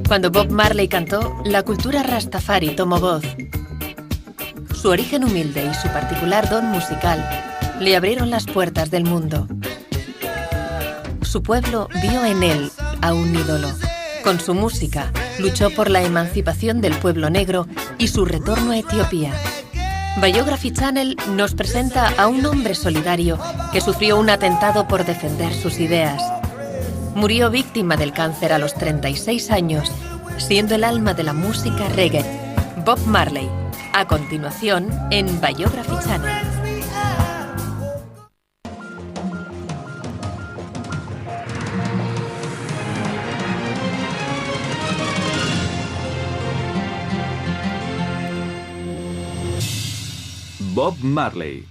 Cuando Bob Marley cantó, la cultura rastafari tomó voz. Su origen humilde y su particular don musical le abrieron las puertas del mundo. Su pueblo vio en él a un ídolo. Con su música, luchó por la emancipación del pueblo negro y su retorno a Etiopía. Biography Channel nos presenta a un hombre solidario que sufrió un atentado por defender sus ideas. Murió víctima del cáncer a los 36 años, siendo el alma de la música reggae. Bob Marley. A continuación, en Biography Channel. Bob Marley.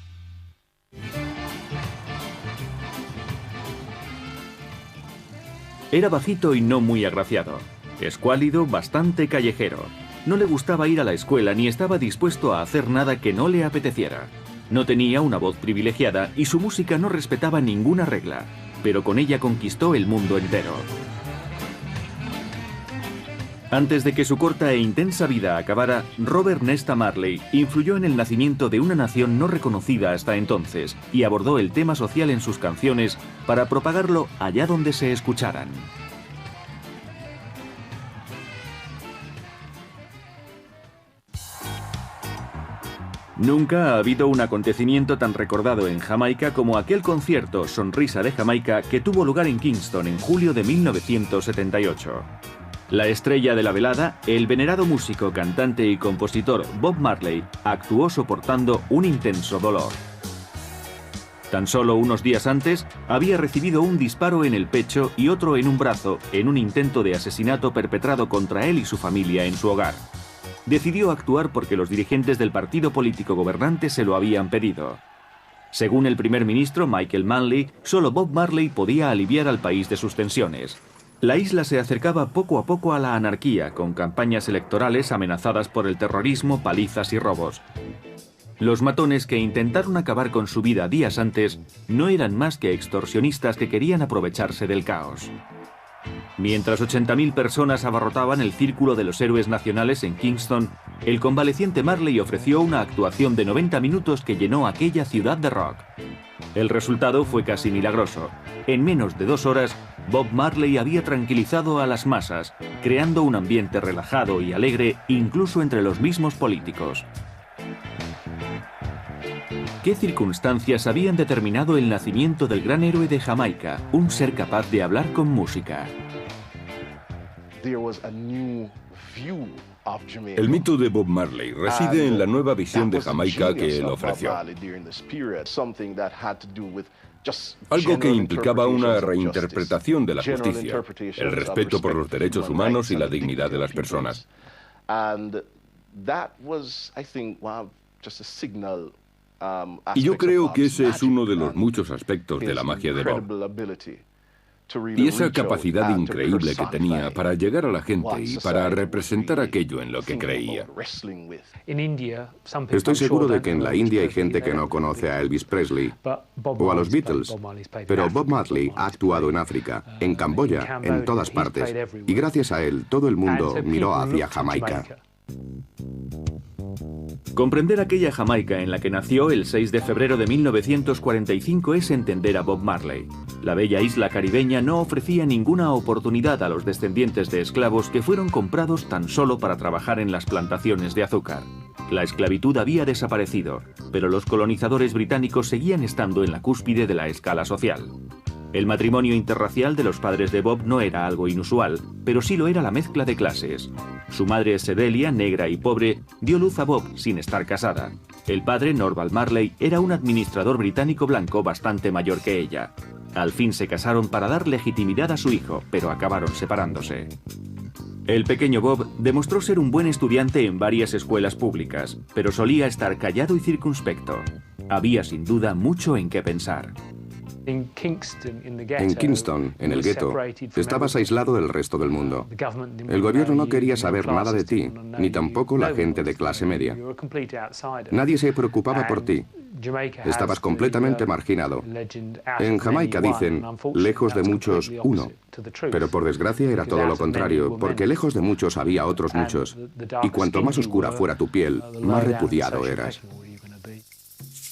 Era bajito y no muy agraciado. Escuálido, bastante callejero. No le gustaba ir a la escuela ni estaba dispuesto a hacer nada que no le apeteciera. No tenía una voz privilegiada y su música no respetaba ninguna regla, pero con ella conquistó el mundo entero. Antes de que su corta e intensa vida acabara, Robert Nesta Marley influyó en el nacimiento de una nación no reconocida hasta entonces y abordó el tema social en sus canciones para propagarlo allá donde se escucharan. Nunca ha habido un acontecimiento tan recordado en Jamaica como aquel concierto Sonrisa de Jamaica que tuvo lugar en Kingston en julio de 1978. La estrella de la velada, el venerado músico, cantante y compositor Bob Marley, actuó soportando un intenso dolor. Tan solo unos días antes, había recibido un disparo en el pecho y otro en un brazo en un intento de asesinato perpetrado contra él y su familia en su hogar. Decidió actuar porque los dirigentes del partido político gobernante se lo habían pedido. Según el primer ministro Michael Manley, solo Bob Marley podía aliviar al país de sus tensiones. La isla se acercaba poco a poco a la anarquía, con campañas electorales amenazadas por el terrorismo, palizas y robos. Los matones que intentaron acabar con su vida días antes no eran más que extorsionistas que querían aprovecharse del caos. Mientras 80.000 personas abarrotaban el Círculo de los Héroes Nacionales en Kingston, el convaleciente Marley ofreció una actuación de 90 minutos que llenó aquella ciudad de rock. El resultado fue casi milagroso. En menos de 2 horas, Bob Marley había tranquilizado a las masas, creando un ambiente relajado y alegre incluso entre los mismos políticos. ¿Qué circunstancias habían determinado el nacimiento del gran héroe de Jamaica, un ser capaz de hablar con música? El mito de Bob Marley reside en la nueva visión de Jamaica que él ofreció. Algo que implicaba una reinterpretación de la justicia, el respeto por los derechos humanos y la dignidad de las personas. Y yo creo que ese es uno de los muchos aspectos de la magia de Bob. Y esa capacidad increíble que tenía para llegar a la gente y para representar aquello en lo que creía. Estoy seguro de que en la India hay gente que no conoce a Elvis Presley o a los Beatles, pero Bob Marley ha actuado en África, en Camboya, en todas partes, y gracias a él todo el mundo miró hacia Jamaica. Comprender aquella Jamaica en la que nació el 6 de febrero de 1945 es entender a Bob Marley. La bella isla caribeña no ofrecía ninguna oportunidad a los descendientes de esclavos que fueron comprados tan solo para trabajar en las plantaciones de azúcar. La esclavitud había desaparecido, pero los colonizadores británicos seguían estando en la cúspide de la escala social. El matrimonio interracial de los padres de Bob no era algo inusual, pero sí lo era la mezcla de clases. Su madre, Sedelia, negra y pobre, dio luz a Bob sin estar casada. El padre, Norval Marley, era un administrador británico blanco bastante mayor que ella. Al fin se casaron para dar legitimidad a su hijo, pero acabaron separándose. El pequeño Bob demostró ser un buen estudiante en varias escuelas públicas, pero solía estar callado y circunspecto. Había sin duda mucho en qué pensar. En Kingston, en el gueto, estabas aislado del resto del mundo. El gobierno no quería saber nada de ti, ni tampoco la gente de clase media. Nadie se preocupaba por ti. Estabas completamente marginado. En Jamaica dicen, lejos de muchos, uno. Pero por desgracia era todo lo contrario, porque lejos de muchos había otros muchos. Y cuanto más oscura fuera tu piel, más repudiado eras.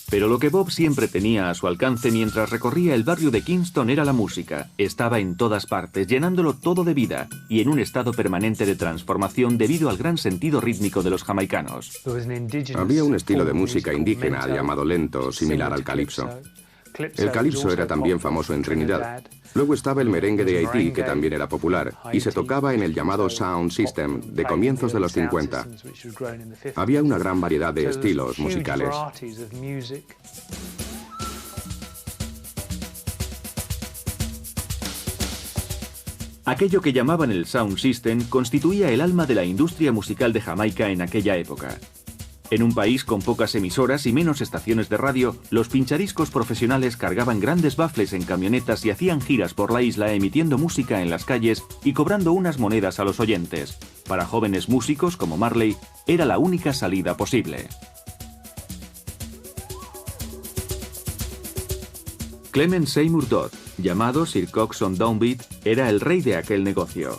Pero lo que Bob siempre tenía a su alcance mientras recorría el barrio de Kingston era la música. Estaba en todas partes, llenándolo todo de vida, y en un estado permanente de transformación debido al gran sentido rítmico de los jamaicanos. Había un estilo de música indígena llamado lento, similar al calipso. El calipso era también famoso en Trinidad. Luego estaba el merengue de Haití, que también era popular, y se tocaba en el llamado Sound System de comienzos de los 50. Había una gran variedad de estilos musicales. Aquello que llamaban el Sound System constituía el alma de la industria musical de Jamaica en aquella época. En un país con pocas emisoras y menos estaciones de radio, los pinchadiscos profesionales cargaban grandes baffles en camionetas y hacían giras por la isla emitiendo música en las calles y cobrando unas monedas a los oyentes. Para jóvenes músicos como Marley, era la única salida posible. Clement Seymour Dodd, llamado Sir Coxsone Downbeat, era el rey de aquel negocio.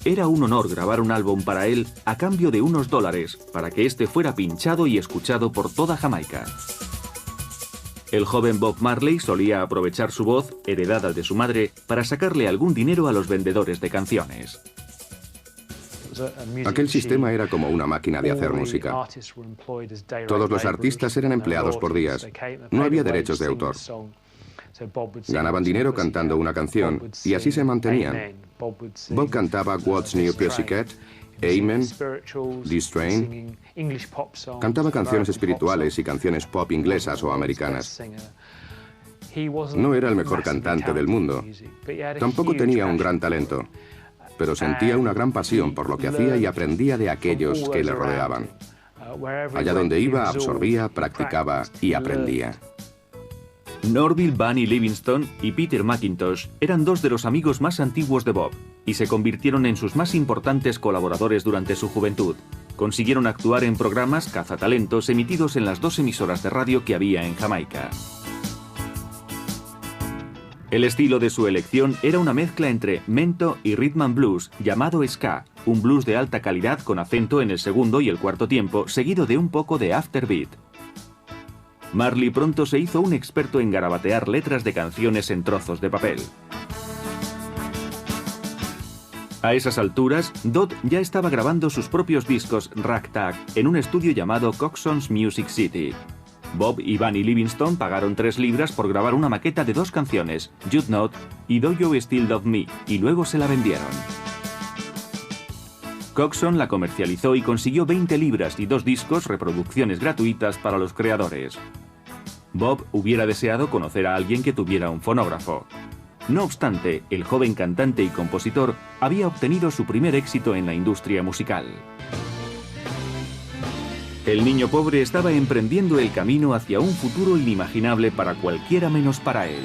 Era un honor grabar un álbum para él a cambio de unos dólares para que este fuera pinchado y escuchado por toda Jamaica. El joven Bob Marley solía aprovechar su voz, heredada de su madre, para sacarle algún dinero a los vendedores de canciones. Aquel sistema era como una máquina de hacer música. Todos los artistas eran empleados por días. No había derechos de autor. Ganaban dinero cantando una canción y así se mantenían. Bob cantaba What's New Pussycat, Amen, This Train. Cantaba canciones espirituales y canciones pop inglesas o americanas. No era el mejor cantante del mundo. Tampoco tenía un gran talento, pero sentía una gran pasión por lo que hacía y aprendía de aquellos que le rodeaban. Allá donde iba, absorbía, practicaba y aprendía. Norville Bunny Livingston y Peter McIntosh eran dos de los amigos más antiguos de Bob y se convirtieron en sus más importantes colaboradores durante su juventud. Consiguieron actuar en programas cazatalentos emitidos en las dos emisoras de radio que había en Jamaica. El estilo de su elección era una mezcla entre mento y rhythm and blues llamado ska, un blues de alta calidad con acento en el segundo y el cuarto tiempo, seguido de un poco de afterbeat. Marley pronto se hizo un experto en garabatear letras de canciones en trozos de papel. A esas alturas, Dodd ya estaba grabando sus propios discos ragtag en un estudio llamado Coxsone's Music City. Bob y Bunny Livingston pagaron 3 libras por grabar una maqueta de 2 canciones, You'd Not y Do You Still Love Me, y luego se la vendieron. Coxsone la comercializó y consiguió 20 libras y 2 discos, reproducciones gratuitas para los creadores. Bob hubiera deseado conocer a alguien que tuviera un fonógrafo. No obstante, el joven cantante y compositor había obtenido su primer éxito en la industria musical. El niño pobre estaba emprendiendo el camino hacia un futuro inimaginable para cualquiera menos para él.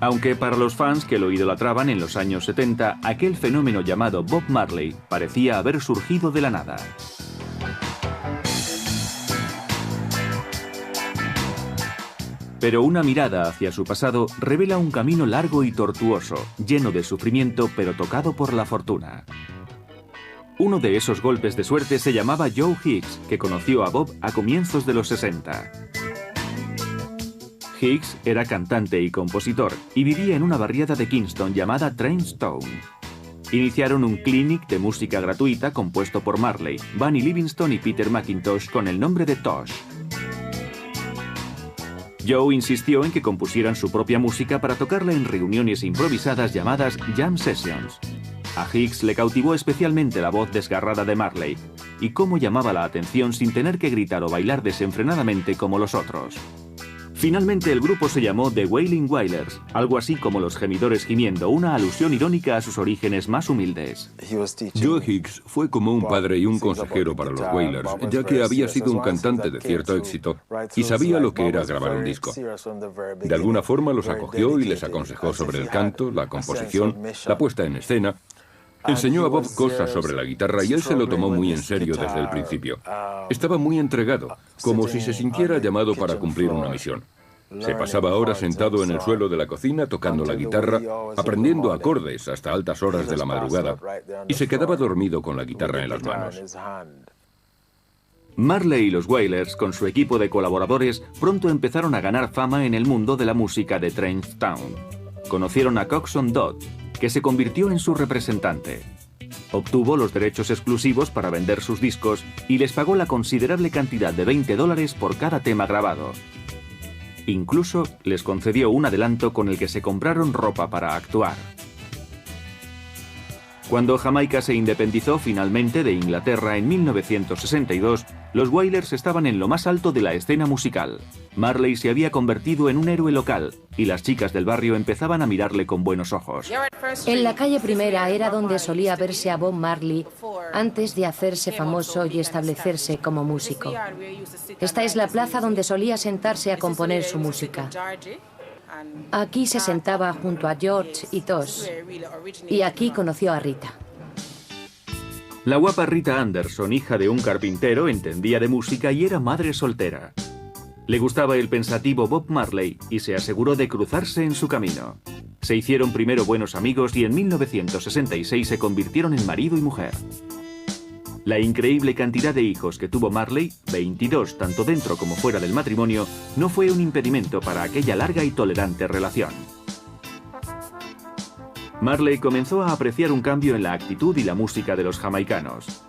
Aunque para los fans que lo idolatraban en los años 70, aquel fenómeno llamado Bob Marley parecía haber surgido de la nada. Pero una mirada hacia su pasado revela un camino largo y tortuoso, lleno de sufrimiento pero tocado por la fortuna. Uno de esos golpes de suerte se llamaba Joe Hicks, que conoció a Bob a comienzos de los 60. Hicks era cantante y compositor y vivía en una barriada de Kingston llamada Trainstone. Iniciaron un clinic de música gratuita compuesto por Marley, Bunny Livingston y Peter McIntosh con el nombre de Tosh. Joe insistió en que compusieran su propia música para tocarla en reuniones improvisadas llamadas Jam Sessions. A Hicks le cautivó especialmente la voz desgarrada de Marley y cómo llamaba la atención sin tener que gritar o bailar desenfrenadamente como los otros. Finalmente el grupo se llamó The Wailing Wailers, algo así como los gemidores gimiendo, una alusión irónica a sus orígenes más humildes. Joe Hicks fue como un padre y un consejero para los Wailers, ya que había sido un cantante de cierto éxito y sabía lo que era grabar un disco. De alguna forma los acogió y les aconsejó sobre el canto, la composición, la puesta en escena. Enseñó a Bob cosas sobre la guitarra y él se lo tomó muy en serio desde el principio. Estaba muy entregado, como si se sintiera llamado para cumplir una misión. Se pasaba horas sentado en el suelo de la cocina tocando la guitarra, aprendiendo acordes hasta altas horas de la madrugada, y se quedaba dormido con la guitarra en las manos. Marley y los Wailers, con su equipo de colaboradores, pronto empezaron a ganar fama en el mundo de la música de Trench Town. Conocieron a Coxsone Dodd, que se convirtió en su representante. Obtuvo los derechos exclusivos para vender sus discos y les pagó la considerable cantidad de $20 por cada tema grabado. Incluso les concedió un adelanto con el que se compraron ropa para actuar. Cuando Jamaica se independizó finalmente de Inglaterra en 1962, los Wailers estaban en lo más alto de la escena musical. Marley se había convertido en un héroe local y las chicas del barrio empezaban a mirarle con buenos ojos. En la calle Primera era donde solía verse a Bob Marley antes de hacerse famoso y establecerse como músico. Esta es la plaza donde solía sentarse a componer su música. Aquí se sentaba junto a George y Tosh, y aquí conoció a Rita. La guapa Rita Anderson, hija de un carpintero, entendía de música y era madre soltera. Le gustaba el pensativo Bob Marley y se aseguró de cruzarse en su camino. Se hicieron primero buenos amigos y en 1966 se convirtieron en marido y mujer. La increíble cantidad de hijos que tuvo Marley, 22 tanto dentro como fuera del matrimonio, no fue un impedimento para aquella larga y tolerante relación. Marley comenzó a apreciar un cambio en la actitud y la música de los jamaicanos.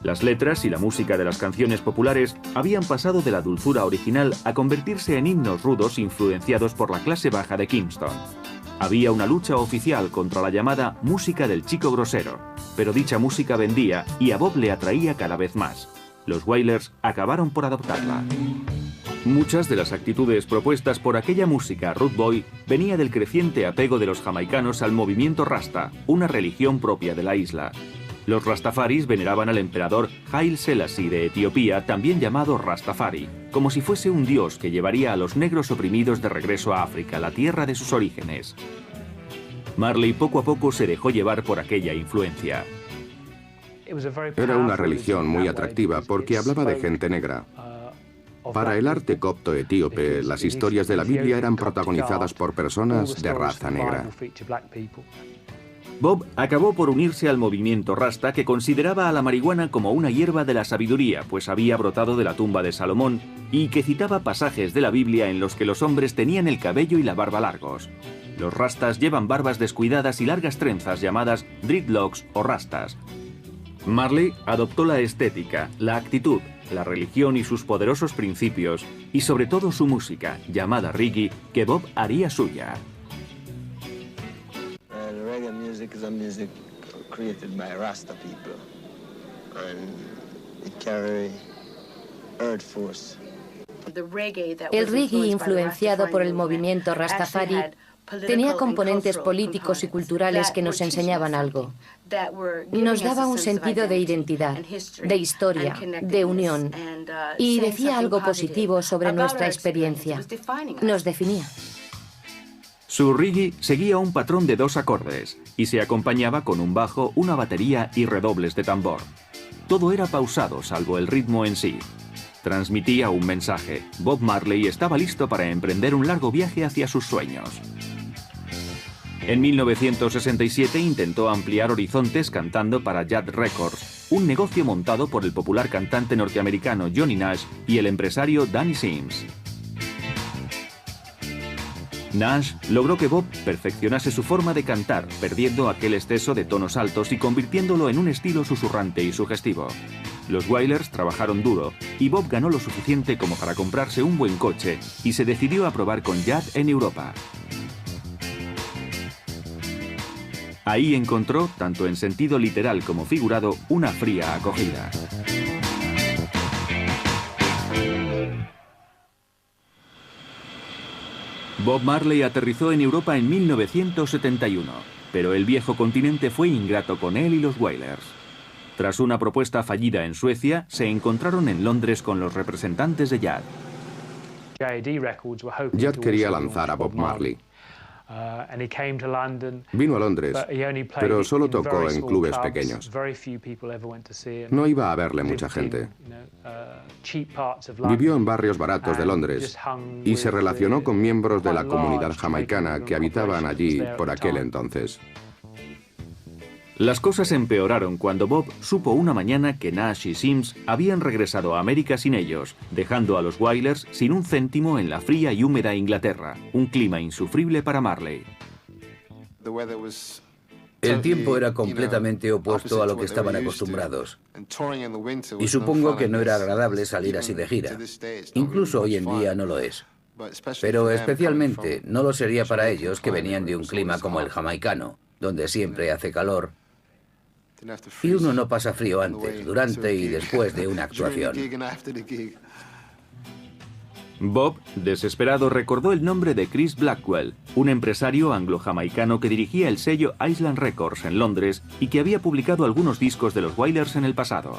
Las letras y la música de las canciones populares habían pasado de la dulzura original a convertirse en himnos rudos influenciados por la clase baja de Kingston. Había una lucha oficial contra la llamada música del chico grosero, pero dicha música vendía y a Bob le atraía cada vez más. Los Wailers acabaron por adoptarla. Muchas de las actitudes propuestas por aquella música Rude Boy venía del creciente apego de los jamaicanos al movimiento Rasta, una religión propia de la isla. Los Rastafaris veneraban al emperador Haile Selassie de Etiopía, también llamado Rastafari, como si fuese un dios que llevaría a los negros oprimidos de regreso a África, la tierra de sus orígenes. Marley poco a poco se dejó llevar por aquella influencia. Era una religión muy atractiva porque hablaba de gente negra. Para el arte copto etíope, las historias de la Biblia eran protagonizadas por personas de raza negra. Bob acabó por unirse al movimiento Rasta, que consideraba a la marihuana como una hierba de la sabiduría, pues había brotado de la tumba de Salomón, y que citaba pasajes de la Biblia en los que los hombres tenían el cabello y la barba largos. Los Rastas llevan barbas descuidadas y largas trenzas llamadas dreadlocks o rastas. Marley adoptó la estética, la actitud, la religión y sus poderosos principios, y sobre todo su música, llamada reggae, que Bob haría suya. Is a music created by Rasta people, and it carry earth force. El reggae, influenciado por el movimiento Rastafari, tenía componentes políticos y culturales que nos enseñaban algo. Nos daba un sentido de identidad, de historia, de unión, y decía algo positivo sobre nuestra experiencia. Nos definía. Su reggae seguía un patrón de 2 acordes y se acompañaba con un bajo, una batería y redobles de tambor. Todo era pausado salvo el ritmo en sí. Transmitía un mensaje. Bob Marley estaba listo para emprender un largo viaje hacia sus sueños. En 1967 intentó ampliar horizontes cantando para Jad Records, un negocio montado por el popular cantante norteamericano Johnny Nash y el empresario Danny Sims. Nash logró que Bob perfeccionase su forma de cantar, perdiendo aquel exceso de tonos altos y convirtiéndolo en un estilo susurrante y sugestivo. Los Wailers trabajaron duro y Bob ganó lo suficiente como para comprarse un buen coche y se decidió a probar con Jad en Europa. Ahí encontró, tanto en sentido literal como figurado, una fría acogida. Bob Marley aterrizó en Europa en 1971, pero el viejo continente fue ingrato con él y los Wailers. Tras una propuesta fallida en Suecia, se encontraron en Londres con los representantes de Jad. Jad quería lanzar a Bob Marley. Vino a Londres, pero solo tocó en clubes pequeños. No iba a verle mucha gente. Vivió en barrios baratos de Londres y se relacionó con miembros de la comunidad jamaicana que habitaban allí por aquel entonces. Las cosas empeoraron cuando Bob supo una mañana que Nash y Sims habían regresado a América sin ellos, dejando a los Wailers sin un céntimo en la fría y húmeda Inglaterra, un clima insufrible para Marley. El tiempo era completamente opuesto a lo que estaban acostumbrados. Y supongo que no era agradable salir así de gira. Incluso hoy en día no lo es. Pero especialmente no lo sería para ellos que venían de un clima como el jamaicano, donde siempre hace calor. Y uno no pasa frío antes, durante y después de una actuación. Bob, desesperado, recordó el nombre de Chris Blackwell, un empresario anglo-jamaicano que dirigía el sello Island Records en Londres y que había publicado algunos discos de los Wailers en el pasado.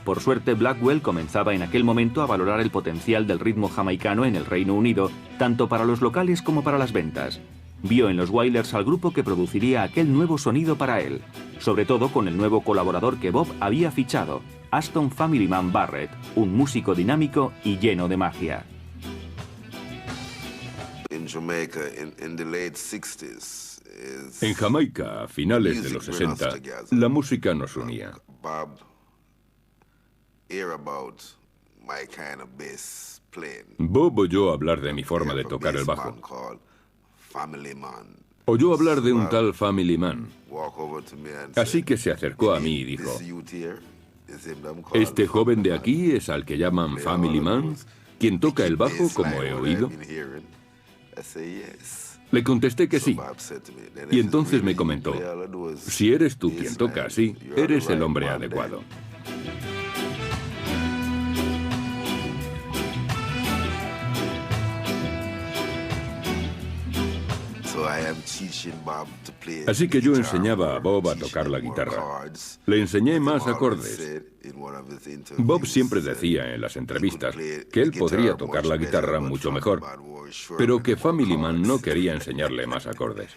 Por suerte, Blackwell comenzaba en aquel momento a valorar el potencial del ritmo jamaicano en el Reino Unido, tanto para los locales como para las ventas. Vio en los Wailers al grupo que produciría aquel nuevo sonido para él, sobre todo con el nuevo colaborador que Bob había fichado, Aston Family Man Barrett, un músico dinámico y lleno de magia. En Jamaica, a finales de los 60, la música nos unía. Bob oyó hablar de mi forma de tocar el bajo. Oyó hablar de un tal Family Man. Así que se acercó a mí y dijo: ¿este joven de aquí es al que llaman Family Man? ¿Quien toca el bajo como he oído? Le contesté que sí. Y entonces me comentó: si eres tú quien toca así, eres el hombre adecuado. Así que yo enseñaba a Bob a tocar la guitarra. Le enseñé más acordes. Bob siempre decía en las entrevistas que él podría tocar la guitarra mucho mejor, pero que Family Man no quería enseñarle más acordes.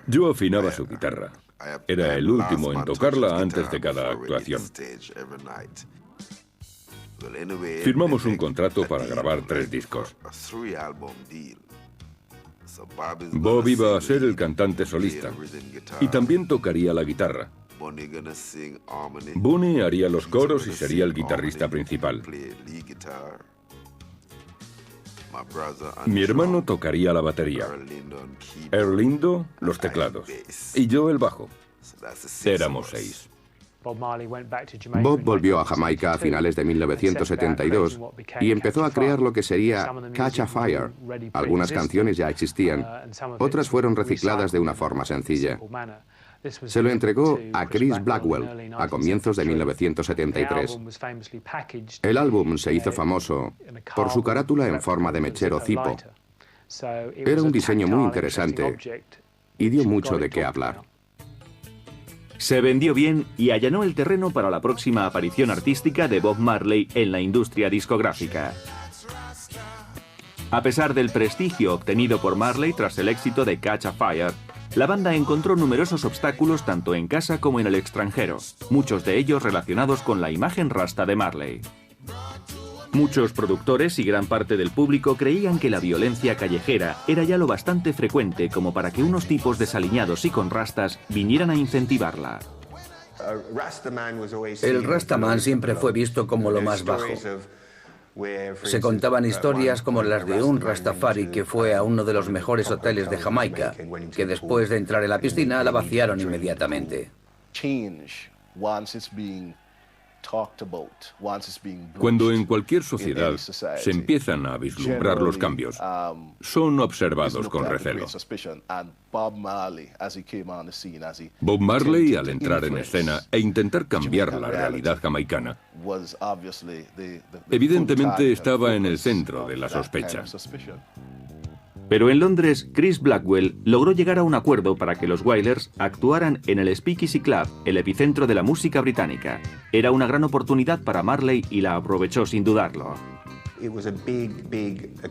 Yo afinaba su guitarra. Era el último en tocarla antes de cada actuación. Firmamos un contrato para grabar 3 discos. Bob iba a ser el cantante solista y también tocaría la guitarra. Bunny haría los coros y sería el guitarrista principal. Mi hermano tocaría la batería, Erlindo los teclados y yo el bajo. Éramos 6. Bob volvió a Jamaica a finales de 1972 y empezó a crear lo que sería Catch a Fire. Algunas canciones ya existían, otras fueron recicladas de una forma sencilla. Se lo entregó a Chris Blackwell a comienzos de 1973. El álbum se hizo famoso por su carátula en forma de mechero Zippo. Era un diseño muy interesante y dio mucho de qué hablar. Se vendió bien y allanó el terreno para la próxima aparición artística de Bob Marley en la industria discográfica. A pesar del prestigio obtenido por Marley tras el éxito de Catch a Fire, la banda encontró numerosos obstáculos tanto en casa como en el extranjero, muchos de ellos relacionados con la imagen rasta de Marley. Muchos productores y gran parte del público creían que la violencia callejera era ya lo bastante frecuente como para que unos tipos desaliñados y con rastas vinieran a incentivarla. El Rastaman siempre fue visto como lo más bajo. Se contaban historias como las de un Rastafari que fue a uno de los mejores hoteles de Jamaica, que después de entrar en la piscina la vaciaron inmediatamente. Cuando en cualquier sociedad se empiezan a vislumbrar los cambios, son observados con recelo. Bob Marley, al entrar en escena e intentar cambiar la realidad jamaicana, evidentemente estaba en el centro de la sospecha. Pero en Londres, Chris Blackwell logró llegar a un acuerdo para que los Wailers actuaran en el Speakeasy Club, el epicentro de la música británica. Era una gran oportunidad para Marley y la aprovechó sin dudarlo.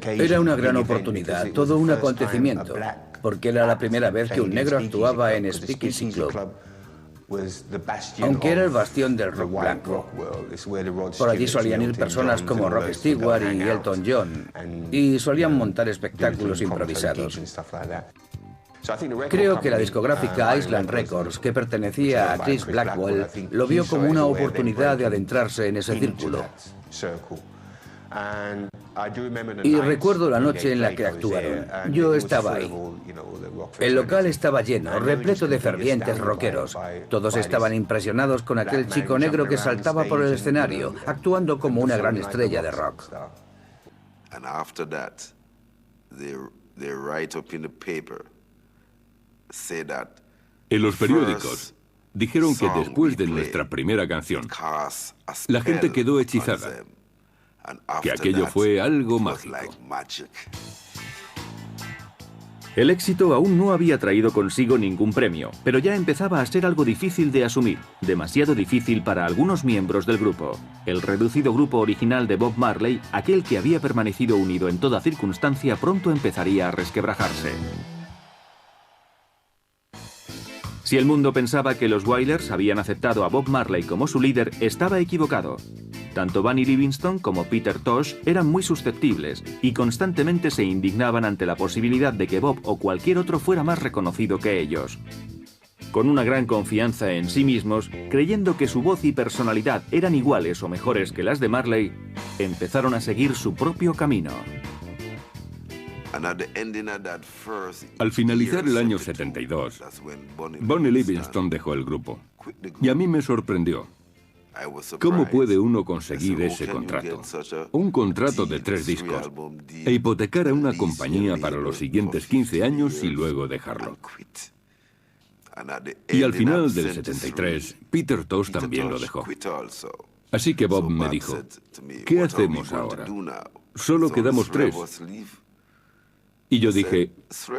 Era una gran oportunidad, todo un acontecimiento, porque era la primera vez que un negro actuaba en Speakeasy Club. Aunque era el bastión del rock blanco. Por allí solían ir personas como Rod Stewart y Elton John, y solían montar espectáculos improvisados. Creo que la discográfica Island Records, que pertenecía a Chris Blackwell, lo vio como una oportunidad de adentrarse en ese círculo. Y recuerdo la noche en la que actuaron. Yo estaba ahí. El local estaba lleno, repleto de fervientes rockeros. Todos estaban impresionados con aquel chico negro que saltaba por el escenario, actuando como una gran estrella de rock. En los periódicos dijeron que después de nuestra primera canción, la gente quedó hechizada, que aquello fue algo mágico. El éxito aún no había traído consigo ningún premio, pero ya empezaba a ser algo difícil de asumir, demasiado difícil para algunos miembros del grupo. El reducido grupo original de Bob Marley, aquel que había permanecido unido en toda circunstancia, pronto empezaría a resquebrajarse. Si el mundo pensaba que los Wailers habían aceptado a Bob Marley como su líder, estaba equivocado. Tanto Bunny Livingston como Peter Tosh eran muy susceptibles y constantemente se indignaban ante la posibilidad de que Bob o cualquier otro fuera más reconocido que ellos. Con una gran confianza en sí mismos, creyendo que su voz y personalidad eran iguales o mejores que las de Marley, empezaron a seguir su propio camino. Al finalizar el año 72, Bunny Livingston dejó el grupo. Y a mí me sorprendió. ¿Cómo puede uno conseguir ese contrato? Un contrato de 3 discos e hipotecar a una compañía para los siguientes 15 años y luego dejarlo. Y al final del 73, Peter Tosh también lo dejó. Así que Bob me dijo, ¿qué hacemos ahora? Solo quedamos 3. Y yo dije,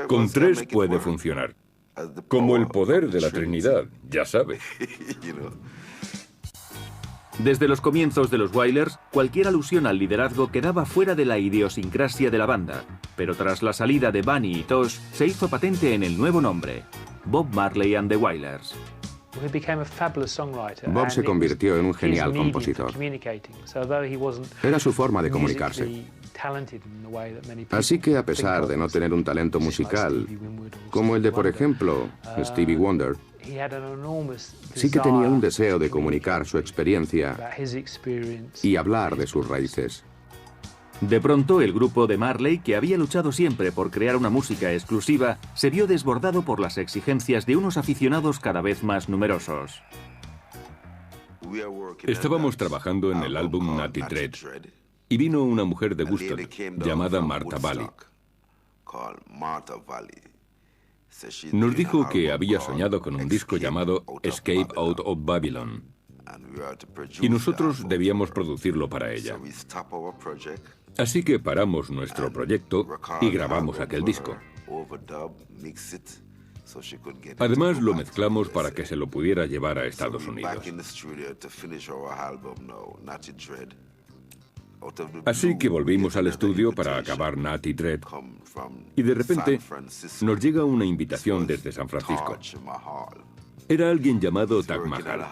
con 3 puede funcionar. Como el poder de la Trinidad, ya sabe. Desde los comienzos de los Wailers, cualquier alusión al liderazgo quedaba fuera de la idiosincrasia de la banda, pero tras la salida de Bunny y Tosh, se hizo patente en el nuevo nombre, Bob Marley and the Wailers. Bob se convirtió en un genial compositor. Era su forma de comunicarse. Así que a pesar de no tener un talento musical, como el de, por ejemplo, Stevie Wonder, sí que tenía un deseo de comunicar su experiencia y hablar de sus raíces. De pronto, el grupo de Marley, que había luchado siempre por crear una música exclusiva, se vio desbordado por las exigencias de unos aficionados cada vez más numerosos. Estábamos trabajando en el álbum Natty Dread y vino una mujer de Woodstock llamada Martha Valley. Nos dijo que había soñado con un disco llamado Escape Out of Babylon y nosotros debíamos producirlo para ella. Así que paramos nuestro proyecto y grabamos aquel disco. Además lo mezclamos para que se lo pudiera llevar a Estados Unidos. Así que volvimos al estudio para acabar Natty Dread y de repente nos llega una invitación desde San Francisco. Era alguien llamado Taj Mahal.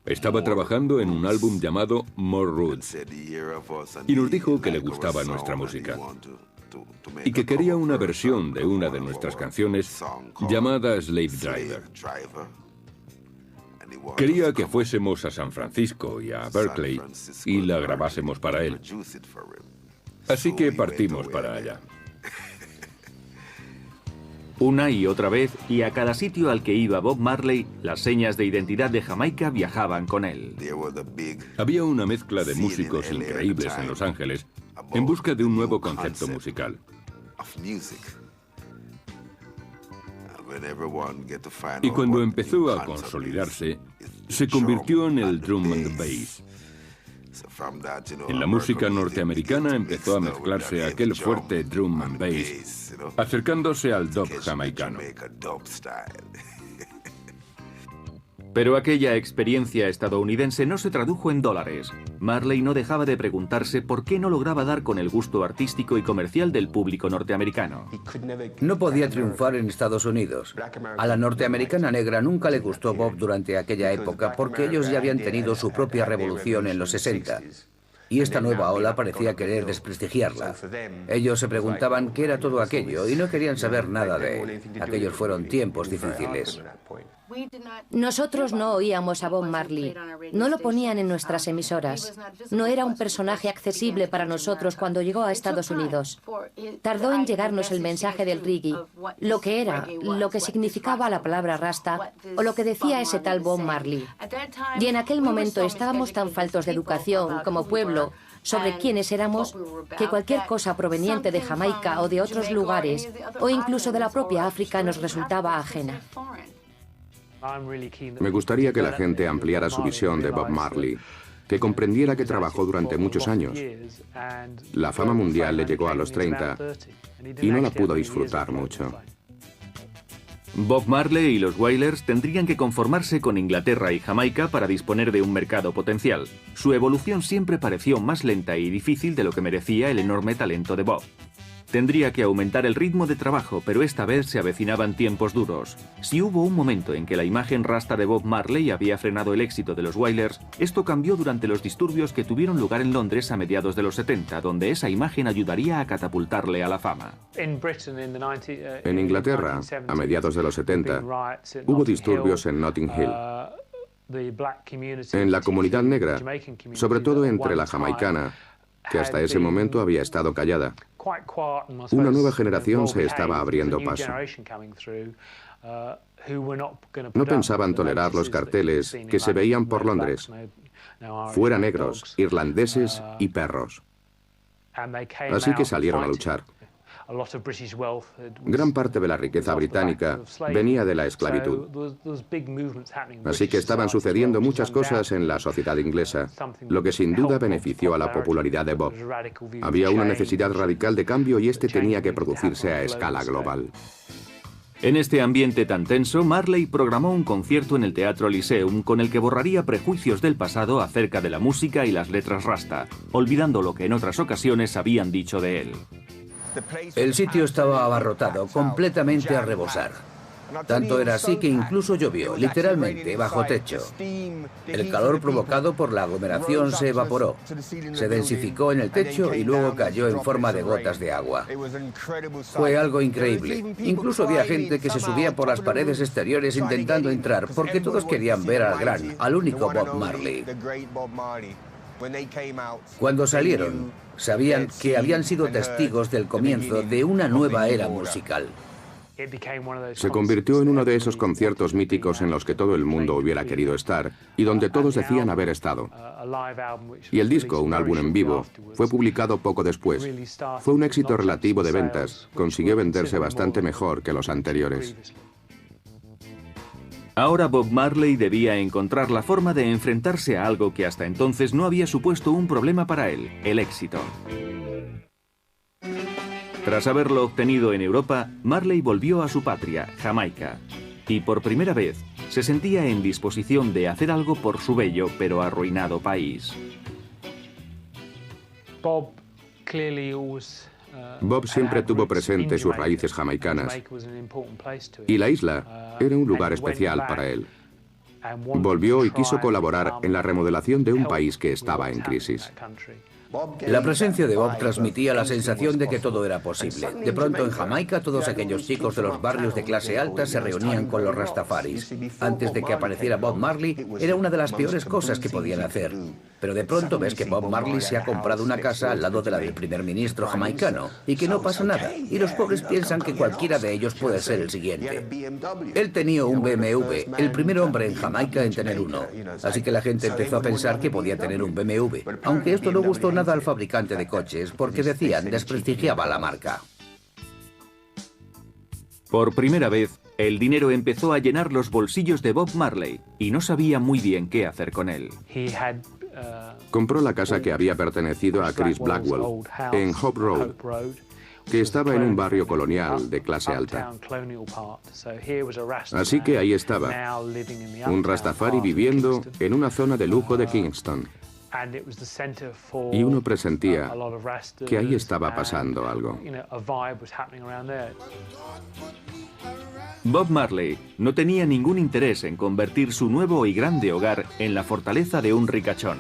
Estaba trabajando en un álbum llamado More Roots y nos dijo que le gustaba nuestra música y que quería una versión de una de nuestras canciones llamada Slave Driver. Quería que fuésemos a San Francisco y a Berkeley y la grabásemos para él. Así que partimos para allá. Una y otra vez, y a cada sitio al que iba Bob Marley, las señas de identidad de Jamaica viajaban con él. Había una mezcla de músicos increíbles en Los Ángeles en busca de un nuevo concepto musical. Y cuando empezó a consolidarse, se convirtió en el drum and bass. En la música norteamericana empezó a mezclarse aquel fuerte drum and bass, acercándose al dub jamaicano. Pero aquella experiencia estadounidense no se tradujo en dólares. Marley no dejaba de preguntarse por qué no lograba dar con el gusto artístico y comercial del público norteamericano. No podía triunfar en Estados Unidos. A la norteamericana negra nunca le gustó Bob durante aquella época porque ellos ya habían tenido su propia revolución en los 60. Y esta nueva ola parecía querer desprestigiarla. Ellos se preguntaban qué era todo aquello y no querían saber nada de él. Aquellos fueron tiempos difíciles. Nosotros no oíamos a Bob Marley. No lo ponían en nuestras emisoras. No era un personaje accesible para nosotros cuando llegó a Estados Unidos. Tardó en llegarnos el mensaje del reggae, lo que era, lo que significaba la palabra rasta o lo que decía ese tal Bob Marley. Y en aquel momento estábamos tan faltos de educación como pueblo sobre quiénes éramos, que cualquier cosa proveniente de Jamaica o de otros lugares, o incluso de la propia África, nos resultaba ajena. Me gustaría que la gente ampliara su visión de Bob Marley, que comprendiera que trabajó durante muchos años. La fama mundial le llegó a los 30 y no la pudo disfrutar mucho. Bob Marley y los Wailers tendrían que conformarse con Inglaterra y Jamaica para disponer de un mercado potencial. Su evolución siempre pareció más lenta y difícil de lo que merecía el enorme talento de Bob. Tendría que aumentar el ritmo de trabajo, pero esta vez se avecinaban tiempos duros. Si hubo un momento en que la imagen rasta de Bob Marley había frenado el éxito de los Wailers, esto cambió durante los disturbios que tuvieron lugar en Londres a mediados de los 70, donde esa imagen ayudaría a catapultarle a la fama. En Inglaterra, a mediados de los 70, hubo disturbios en Notting Hill. En la comunidad negra, sobre todo entre la jamaicana, que hasta ese momento había estado callada. Una nueva generación se estaba abriendo paso. No pensaban tolerar los carteles que se veían por Londres. Fuera negros, irlandeses y perros. Así que salieron a luchar. Gran parte de la riqueza británica venía de la esclavitud. Así que estaban sucediendo muchas cosas en la sociedad inglesa, lo que sin duda benefició a la popularidad de Bob. Había una necesidad radical de cambio y este tenía que producirse a escala global. En este ambiente tan tenso, Marley programó un concierto en el Teatro Lyceum con el que borraría prejuicios del pasado acerca de la música y las letras rasta, olvidando lo que en otras ocasiones habían dicho de él. El sitio estaba abarrotado, completamente a rebosar. Tanto era así que incluso llovió, literalmente, bajo techo. El calor provocado por la aglomeración se evaporó, se densificó en el techo y luego cayó en forma de gotas de agua. Fue algo increíble. Incluso había gente que se subía por las paredes exteriores intentando entrar, porque todos querían ver al único Bob Marley. Cuando salieron, sabían que habían sido testigos del comienzo de una nueva era musical. Se convirtió en uno de esos conciertos míticos en los que todo el mundo hubiera querido estar y donde todos decían haber estado. Y el disco, un álbum en vivo, fue publicado poco después. Fue un éxito relativo de ventas. Consiguió venderse bastante mejor que los anteriores. Ahora Bob Marley debía encontrar la forma de enfrentarse a algo que hasta entonces no había supuesto un problema para él, el éxito. Tras haberlo obtenido en Europa, Marley volvió a su patria, Jamaica. Y por primera vez, se sentía en disposición de hacer algo por su bello pero arruinado país. Bob siempre tuvo presente sus raíces jamaicanas y la isla era un lugar especial para él. Volvió y quiso colaborar en la remodelación de un país que estaba en crisis. La presencia de Bob transmitía la sensación de que todo era posible. De pronto en Jamaica todos aquellos chicos de los barrios de clase alta se reunían con los rastafaris. Antes de que apareciera Bob Marley era una de las peores cosas que podían hacer. Pero de pronto ves que Bob Marley se ha comprado una casa al lado de la del primer ministro jamaicano y que no pasa nada. Y los pobres piensan que cualquiera de ellos puede ser el siguiente. Él tenía un BMW, el primer hombre en Jamaica en tener uno. Así que la gente empezó a pensar que podía tener un BMW. Aunque esto no gustó nada al fabricante de coches porque decían desprestigiaba la marca. Por primera vez, el dinero empezó a llenar los bolsillos de Bob Marley y no sabía muy bien qué hacer con él. Compró la casa que había pertenecido a Chris Blackwell en Hope Road, que estaba en un barrio colonial de clase alta. Así que ahí estaba, un rastafari viviendo en una zona de lujo de Kingston. Y uno presentía que ahí estaba pasando algo. Bob Marley no tenía ningún interés en convertir su nuevo y grande hogar en la fortaleza de un ricachón.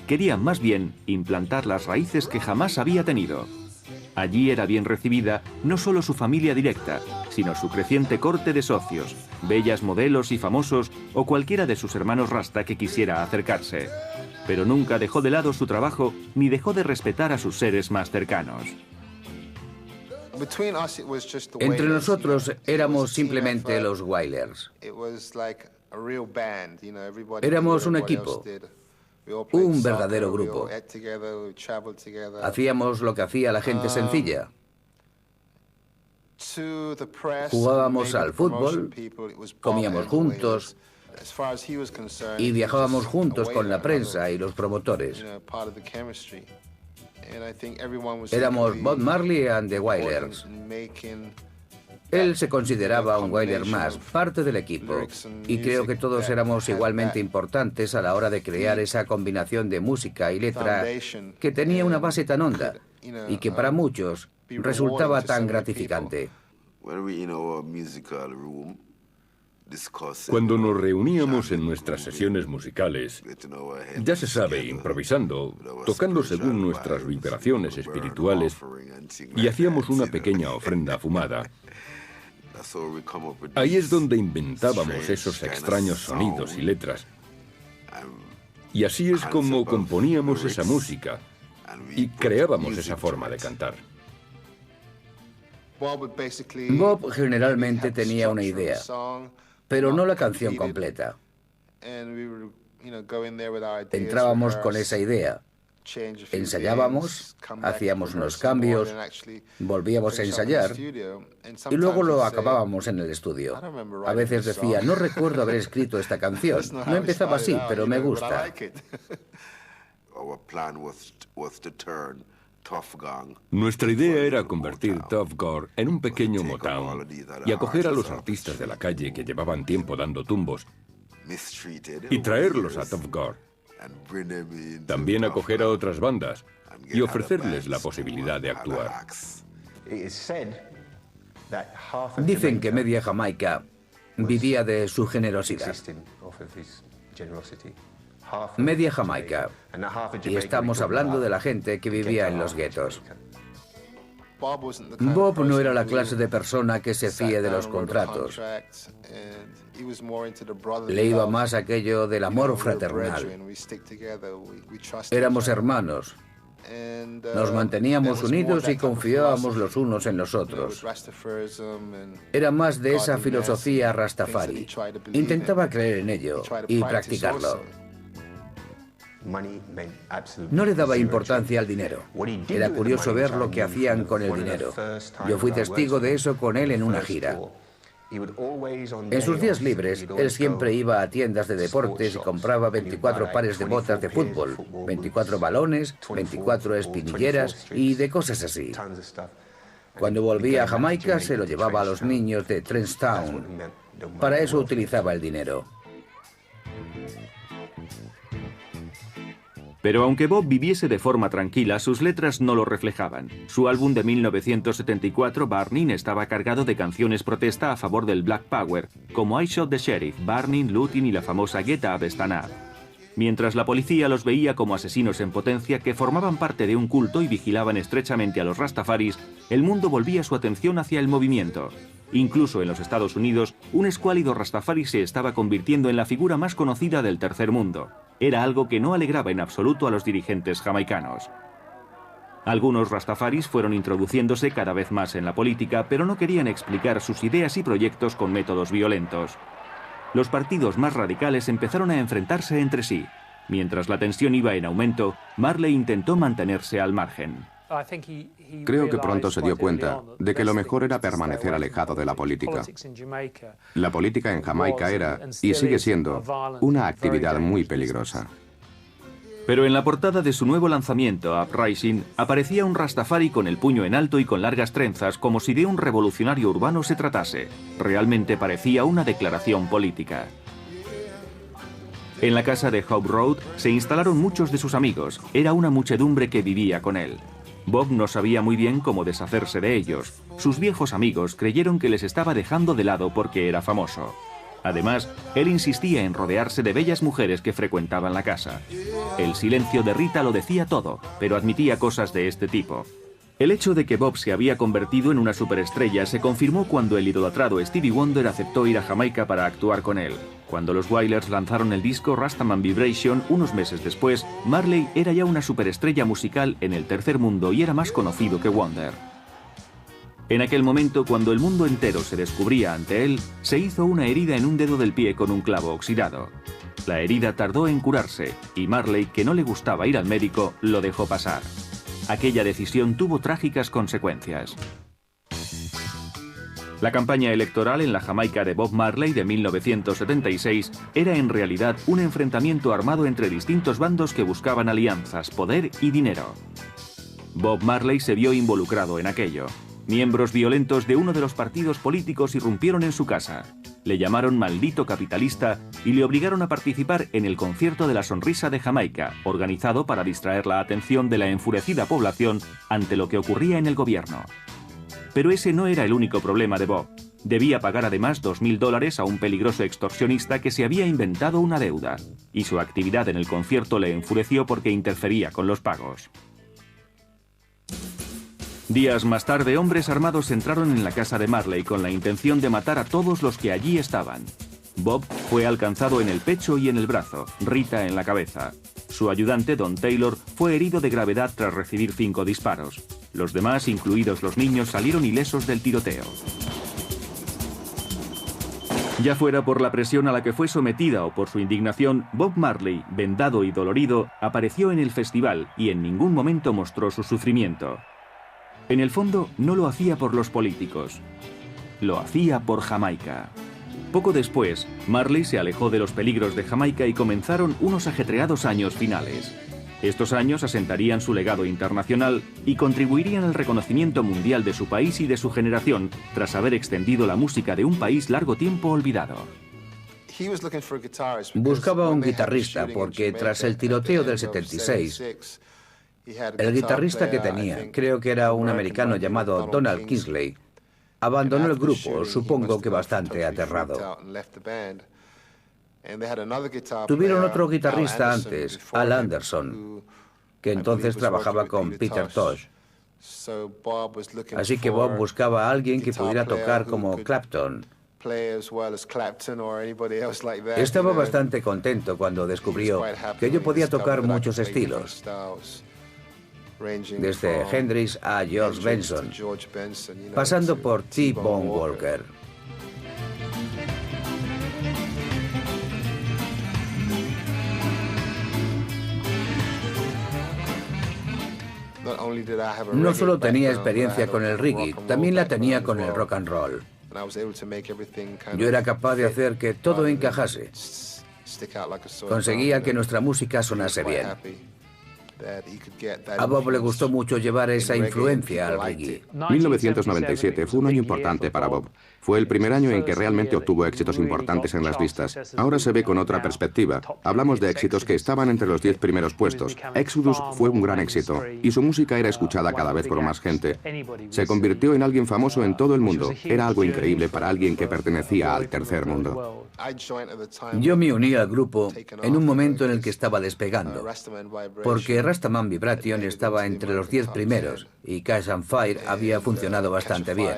Quería más bien implantar las raíces que jamás había tenido. Allí era bien recibida no solo su familia directa, sino su creciente corte de socios, bellas modelos y famosos o cualquiera de sus hermanos rasta que quisiera acercarse. Pero nunca dejó de lado su trabajo ni dejó de respetar a sus seres más cercanos. Entre nosotros éramos simplemente los Wailers. Éramos un equipo, un verdadero grupo. Hacíamos lo que hacía la gente sencilla. Jugábamos al fútbol, comíamos juntos y viajábamos juntos con la prensa y los promotores. Éramos Bob Marley and the Wailers. Él se consideraba un Wailer más, parte del equipo, y creo que todos éramos igualmente importantes a la hora de crear esa combinación de música y letra que tenía una base tan honda y que para muchos resultaba tan gratificante. Cuando nos reuníamos en nuestras sesiones musicales, ya se sabe, improvisando, tocando según nuestras vibraciones espirituales, y hacíamos una pequeña ofrenda fumada. Ahí es donde inventábamos esos extraños sonidos y letras. Y así es como componíamos esa música y creábamos esa forma de cantar. Bob generalmente tenía una idea, pero no la canción completa. Entrábamos con esa idea, ensayábamos, hacíamos unos cambios, volvíamos a ensayar y luego lo acabábamos en el estudio. A veces decía, no recuerdo haber escrito esta canción, no empezaba así, pero me gusta. Nuestra idea era convertir Tuff Gong en un pequeño Motown y acoger a los artistas de la calle que llevaban tiempo dando tumbos y traerlos a Tuff Gong. También acoger a otras bandas y ofrecerles la posibilidad de actuar. Dicen que media Jamaica vivía de su generosidad. Media Jamaica. Y estamos hablando de la gente que vivía en los guetos. Bob no era la clase de persona que se fíe de los contratos. Le iba más aquello del amor fraternal. Éramos hermanos. Nos manteníamos unidos y confiábamos los unos en los otros. Era más de esa filosofía rastafari. Intentaba creer en ello y practicarlo. No le daba importancia al dinero. Era curioso ver lo que hacían con el dinero. Yo fui testigo de eso con él en una gira. En sus días libres, él siempre iba a tiendas de deportes y compraba 24 pares de botas de fútbol, 24 balones, 24 espinilleras y de cosas así. Cuando volvía a Jamaica, se lo llevaba a los niños de Trenchtown. Para eso utilizaba el dinero. Pero aunque Bob viviese de forma tranquila, sus letras no lo reflejaban. Su álbum de 1974, Burning, estaba cargado de canciones protesta a favor del Black Power, como I Shot the Sheriff, Burning, Looting y la famosa Get Up, Stand Up. Mientras la policía los veía como asesinos en potencia que formaban parte de un culto y vigilaban estrechamente a los rastafaris, el mundo volvía su atención hacia el movimiento. Incluso en los Estados Unidos, un escuálido rastafari se estaba convirtiendo en la figura más conocida del tercer mundo. Era algo que no alegraba en absoluto a los dirigentes jamaicanos. Algunos rastafaris fueron introduciéndose cada vez más en la política, pero no querían explicar sus ideas y proyectos con métodos violentos. Los partidos más radicales empezaron a enfrentarse entre sí. Mientras la tensión iba en aumento, Marley intentó mantenerse al margen. Creo que pronto se dio cuenta de que lo mejor era permanecer alejado de la política. La política en Jamaica era, y sigue siendo, una actividad muy peligrosa. Pero en la portada de su nuevo lanzamiento, Uprising, aparecía un rastafari con el puño en alto y con largas trenzas, como si de un revolucionario urbano se tratase. Realmente parecía una declaración política. En la casa de Hope Road se instalaron muchos de sus amigos. Era una muchedumbre que vivía con él. Bob no sabía muy bien cómo deshacerse de ellos. Sus viejos amigos creyeron que les estaba dejando de lado porque era famoso. Además, él insistía en rodearse de bellas mujeres que frecuentaban la casa. El silencio de Rita lo decía todo, pero admitía cosas de este tipo. El hecho de que Bob se había convertido en una superestrella se confirmó cuando el idolatrado Stevie Wonder aceptó ir a Jamaica para actuar con él. Cuando los Wailers lanzaron el disco Rastaman Vibration unos meses después, Marley era ya una superestrella musical en el tercer mundo y era más conocido que Wonder. En aquel momento, cuando el mundo entero se descubría ante él, se hizo una herida en un dedo del pie con un clavo oxidado. La herida tardó en curarse y Marley, que no le gustaba ir al médico, lo dejó pasar. Aquella decisión tuvo trágicas consecuencias. La campaña electoral en la Jamaica de Bob Marley de 1976 era en realidad un enfrentamiento armado entre distintos bandos que buscaban alianzas, poder y dinero. Bob Marley se vio involucrado en aquello. Miembros violentos de uno de los partidos políticos irrumpieron en su casa. Le llamaron maldito capitalista y le obligaron a participar en el concierto de la Sonrisa de Jamaica, organizado para distraer la atención de la enfurecida población ante lo que ocurría en el gobierno. Pero ese no era el único problema de Bob. Debía pagar además $2.000 a un peligroso extorsionista que se había inventado una deuda, y su actividad en el concierto le enfureció porque interfería con los pagos. Días más tarde, hombres armados entraron en la casa de Marley con la intención de matar a todos los que allí estaban. Bob fue alcanzado en el pecho y en el brazo, Rita en la cabeza. Su ayudante, Don Taylor, fue herido de gravedad tras recibir 5 disparos. Los demás, incluidos los niños, salieron ilesos del tiroteo. Ya fuera por la presión a la que fue sometida o por su indignación, Bob Marley, vendado y dolorido, apareció en el festival y en ningún momento mostró su sufrimiento. En el fondo, no lo hacía por los políticos. Lo hacía por Jamaica. Poco después, Marley se alejó de los peligros de Jamaica y comenzaron unos ajetreados años finales. Estos años asentarían su legado internacional y contribuirían al reconocimiento mundial de su país y de su generación, tras haber extendido la música de un país largo tiempo olvidado. Buscaba un guitarrista porque tras el tiroteo del 76, el guitarrista que tenía, creo que era un americano llamado Donald Kingsley, abandonó el grupo, supongo que bastante aterrado. Tuvieron otro guitarrista antes, Al Anderson, que entonces trabajaba con Peter Tosh. Así que Bob buscaba a alguien que pudiera tocar como Clapton. Estaba bastante contento cuando descubrió que yo podía tocar muchos estilos, desde Hendrix a George Benson, pasando por T-Bone Walker. No solo tenía experiencia con el reggae, también la tenía con el rock and roll. Yo era capaz de hacer que todo encajase. Conseguía que nuestra música sonase bien. A Bob le gustó mucho llevar esa influencia al reggae. 1997 fue un año importante para Bob. Fue el primer año en que realmente obtuvo éxitos importantes en las listas. Ahora se ve con otra perspectiva. Hablamos de éxitos que estaban entre los 10 primeros puestos. Exodus fue un gran éxito y su música era escuchada cada vez por más gente. Se convirtió en alguien famoso en todo el mundo. Era algo increíble para alguien que pertenecía al tercer mundo. Yo me uní al grupo en un momento en el que estaba despegando, porque Rastaman Vibration estaba entre los 10 primeros y Cash and Fire había funcionado bastante bien.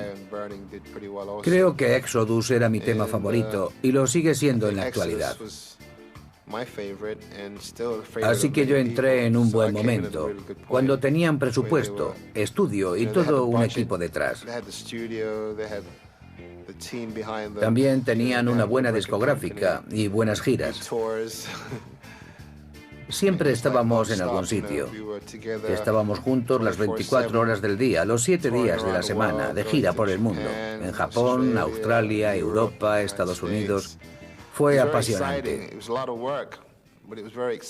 Creo que Exodus era mi tema favorito y lo sigue siendo en la actualidad. Así que yo entré en un buen momento, cuando tenían presupuesto, estudio y todo un equipo detrás. También tenían una buena discográfica y buenas giras. Siempre estábamos en algún sitio. Estábamos juntos las 24 horas del día, los 7 días de la semana, de gira por el mundo. En Japón, Australia, Europa, Estados Unidos. Fue apasionante.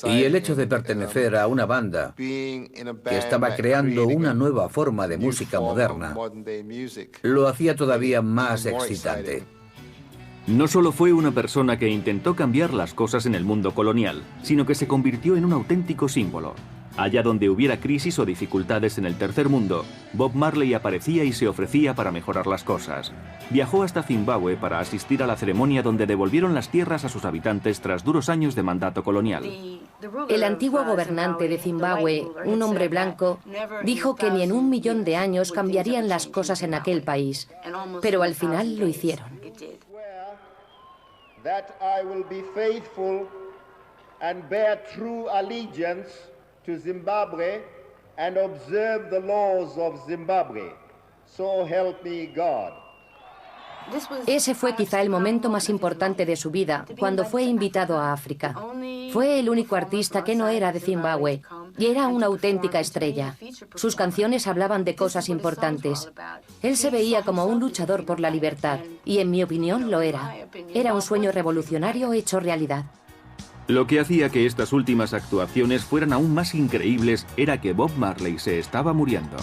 Y el hecho de pertenecer a una banda que estaba creando una nueva forma de música moderna lo hacía todavía más excitante. No solo fue una persona que intentó cambiar las cosas en el mundo colonial, sino que se convirtió en un auténtico símbolo. Allá donde hubiera crisis o dificultades en el tercer mundo, Bob Marley aparecía y se ofrecía para mejorar las cosas. Viajó hasta Zimbabue para asistir a la ceremonia donde devolvieron las tierras a sus habitantes tras duros años de mandato colonial. El antiguo gobernante de Zimbabue, un hombre blanco, dijo que ni en 1.000.000 de años cambiarían las cosas en aquel país, pero al final lo hicieron. That I will be faithful and bear true allegiance to Zimbabwe and observe the laws of Zimbabwe. So help me God. Ese fue quizá el momento más importante de su vida, cuando fue invitado a África. Fue el único artista que no era de Zimbabue y era una auténtica estrella. Sus canciones hablaban de cosas importantes. Él se veía como un luchador por la libertad y, en mi opinión, lo era. Era un sueño revolucionario hecho realidad. Lo que hacía que estas últimas actuaciones fueran aún más increíbles era que Bob Marley se estaba muriendo.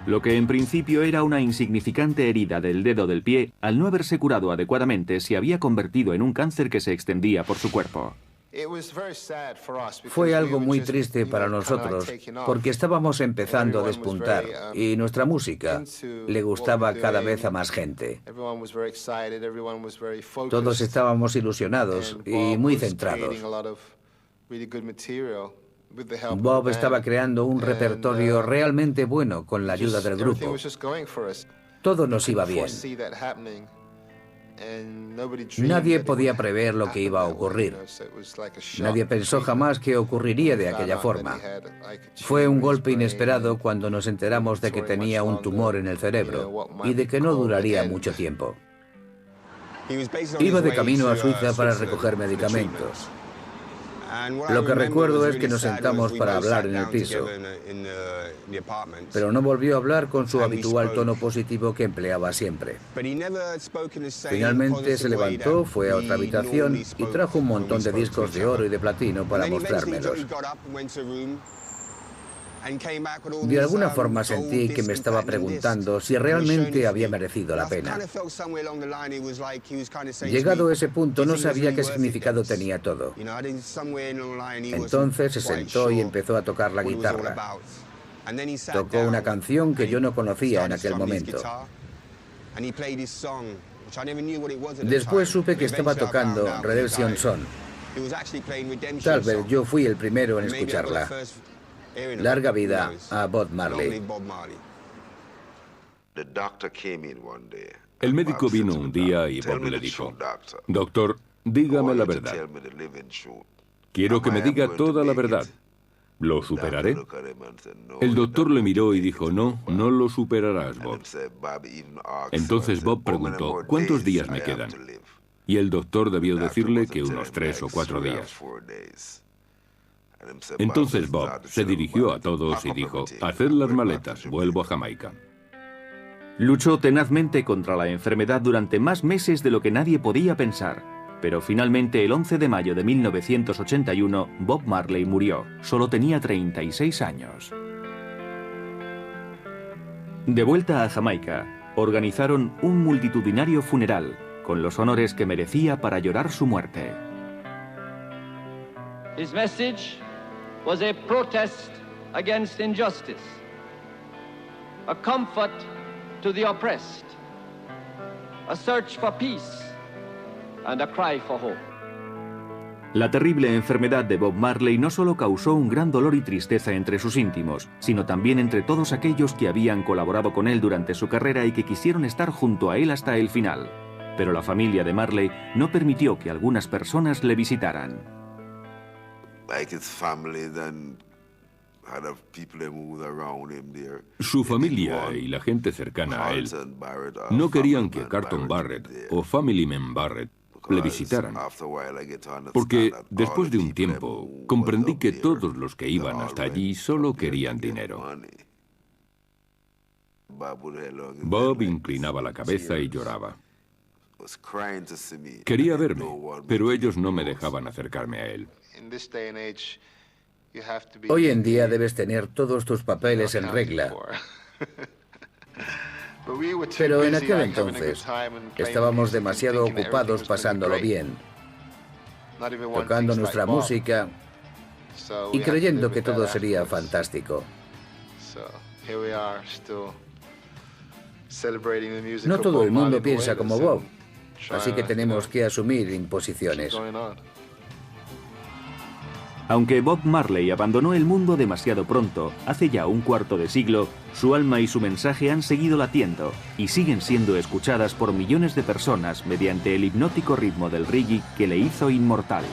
Lo que en principio era una insignificante herida del dedo del pie, al no haberse curado adecuadamente, se había convertido en un cáncer que se extendía por su cuerpo. Fue algo muy triste para nosotros, porque estábamos empezando a despuntar y nuestra música le gustaba cada vez a más gente. Todos estábamos ilusionados y muy centrados. Bob estaba creando un repertorio realmente bueno con la ayuda del grupo. Todo nos iba bien. Nadie podía prever lo que iba a ocurrir. Nadie pensó jamás que ocurriría de aquella forma. Fue un golpe inesperado cuando nos enteramos de que tenía un tumor en el cerebro y de que no duraría mucho tiempo. Iba de camino a Suiza para recoger medicamentos. Lo que recuerdo es que nos sentamos para hablar en el piso, pero no volvió a hablar con su habitual tono positivo que empleaba siempre. Finalmente se levantó, fue a otra habitación y trajo un montón de discos de oro y de platino para mostrármelos. De alguna forma sentí que me estaba preguntando si realmente había merecido la pena. Llegado a ese punto no sabía qué significado tenía todo. Entonces se sentó y empezó a tocar la guitarra. Tocó una canción que yo no conocía en aquel momento. Después supe que estaba tocando Redemption Song. Tal vez yo fui el primero en escucharla. Larga vida a Bob Marley. El médico vino un día y Bob le dijo: Doctor, dígame la verdad. Quiero que me diga toda la verdad. ¿Lo superaré? El doctor le miró y dijo: No, no lo superarás, Bob. Entonces Bob preguntó: ¿Cuántos días me quedan? Y el doctor debió decirle que unos 3 o 4 días. Entonces Bob se dirigió a todos y dijo: haced las maletas, vuelvo a Jamaica. Luchó tenazmente contra la enfermedad durante más meses de lo que nadie podía pensar. Pero finalmente, el 11 de mayo de 1981, Bob Marley murió. Solo tenía 36 años. De vuelta a Jamaica, organizaron un multitudinario funeral, con los honores que merecía para llorar su muerte. His message was a protest against injustice, a comfort to the oppressed, a search for peace, and a cry for hope. La terrible enfermedad de Bob Marley no solo causó un gran dolor y tristeza entre sus íntimos, sino también entre todos aquellos que habían colaborado con él durante su carrera y que quisieron estar junto a él hasta el final. Pero la familia de Marley no permitió que algunas personas le visitaran. Su familia y la gente cercana a él no querían que Carlton Barrett o Family Man Barrett le visitaran, porque después de un tiempo comprendí que todos los que iban hasta allí solo querían dinero. Bob inclinaba la cabeza y lloraba. Quería verme, pero ellos no me dejaban acercarme a él. Hoy en día debes tener todos tus papeles en regla. Pero en aquel entonces estábamos demasiado ocupados pasándolo bien, tocando nuestra música y creyendo que todo sería fantástico. No todo el mundo piensa como Bob, así que tenemos que asumir imposiciones. Aunque Bob Marley abandonó el mundo demasiado pronto, hace ya un cuarto de siglo, su alma y su mensaje han seguido latiendo y siguen siendo escuchadas por millones de personas mediante el hipnótico ritmo del reggae que le hizo inmortal.